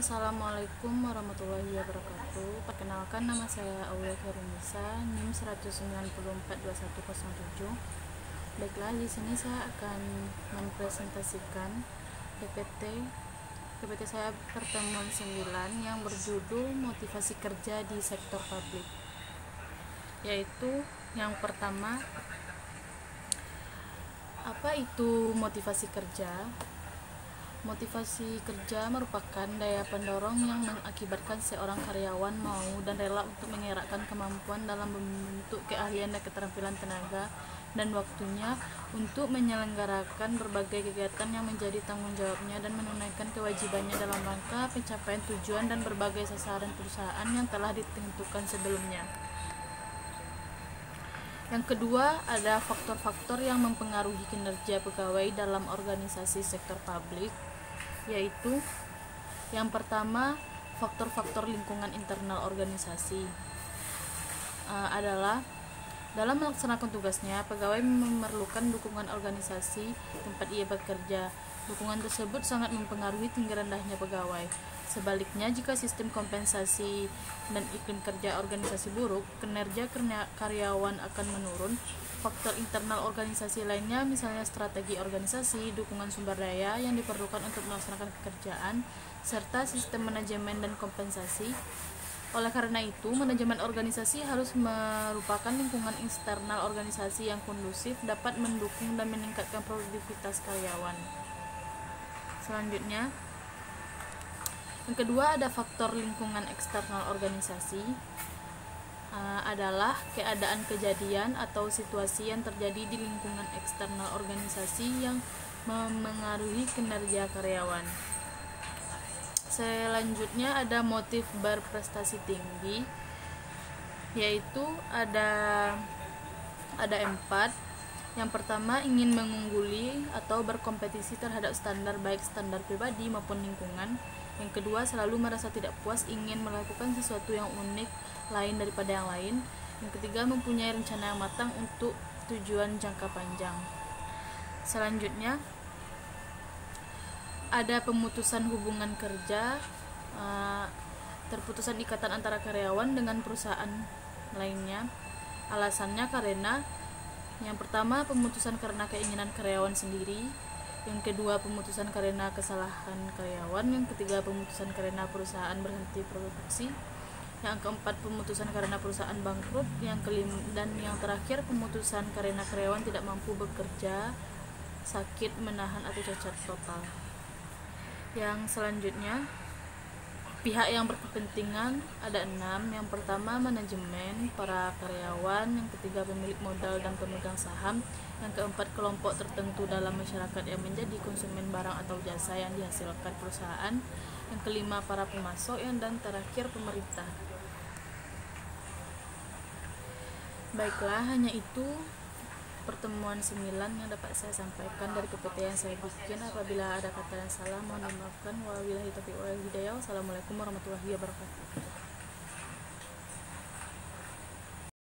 Assalamualaikum warahmatullahi wabarakatuh. Perkenalkan, nama saya Aulia Khairunisa, NIM 1942107. Baiklah, di sini saya akan mempresentasikan PPT saya pertemuan 9 yang berjudul motivasi kerja di sektor publik. Yaitu yang pertama, apa itu motivasi kerja? Motivasi kerja merupakan daya pendorong yang mengakibatkan seorang karyawan mau dan rela untuk mengerahkan kemampuan dalam membentuk keahlian dan keterampilan tenaga dan waktunya untuk menyelenggarakan berbagai kegiatan yang menjadi tanggung jawabnya dan menunaikan kewajibannya dalam rangka pencapaian tujuan dan berbagai sasaran perusahaan yang telah ditentukan sebelumnya. Yang kedua, ada faktor-faktor yang mempengaruhi kinerja pegawai dalam organisasi sektor publik, yaitu yang pertama, faktor-faktor lingkungan internal organisasi adalah dalam melaksanakan tugasnya, pegawai memerlukan dukungan organisasi tempat ia bekerja. Dukungan tersebut sangat mempengaruhi tinggi rendahnya pegawai. Sebaliknya, jika sistem kompensasi dan iklim kerja organisasi buruk, kinerja karyawan akan menurun. Faktor internal organisasi lainnya, misalnya strategi organisasi, dukungan sumber daya yang diperlukan untuk melaksanakan pekerjaan, serta sistem manajemen dan kompensasi. Oleh karena itu, manajemen organisasi harus merupakan lingkungan eksternal organisasi yang kondusif, dapat mendukung dan meningkatkan produktivitas karyawan. Selanjutnya, yang kedua, ada faktor lingkungan eksternal organisasi adalah keadaan kejadian atau situasi yang terjadi di lingkungan eksternal organisasi yang memengaruhi kinerja karyawan. Selanjutnya, ada motif berprestasi tinggi, yaitu ada 4. Yang pertama, ingin mengungguli atau berkompetisi terhadap standar, baik standar pribadi maupun lingkungan. Yang kedua, selalu merasa tidak puas, ingin melakukan sesuatu yang unik, lain daripada yang lain. Yang ketiga, mempunyai rencana yang matang untuk tujuan jangka panjang. Selanjutnya, ada pemutusan hubungan kerja, terputusan ikatan antara karyawan dengan perusahaan lainnya. Alasannya karena yang pertama, pemutusan karena keinginan karyawan sendiri. Yang kedua, pemutusan karena kesalahan karyawan. Yang ketiga, pemutusan karena perusahaan berhenti produksi. Yang keempat, pemutusan karena perusahaan bangkrut. Yang kelima dan yang terakhir, pemutusan karena karyawan tidak mampu bekerja, sakit, menahan atau cacat total. Yang selanjutnya, pihak yang berkepentingan ada 6. Yang pertama, manajemen, para karyawan. Yang ketiga, pemilik modal dan pemegang saham. Yang keempat, kelompok tertentu dalam masyarakat yang menjadi konsumen barang atau jasa yang dihasilkan perusahaan. Yang kelima, para pemasok. Dan terakhir, pemerintah. Baiklah, hanya itu pertemuan 9 yang dapat saya sampaikan dari PPT yang saya bikin. Apabila ada kata yang salah, mohon dimaafkan. Wabillahi taufiq wal hidayah. Wassalamualaikum warahmatullahi wabarakatuh.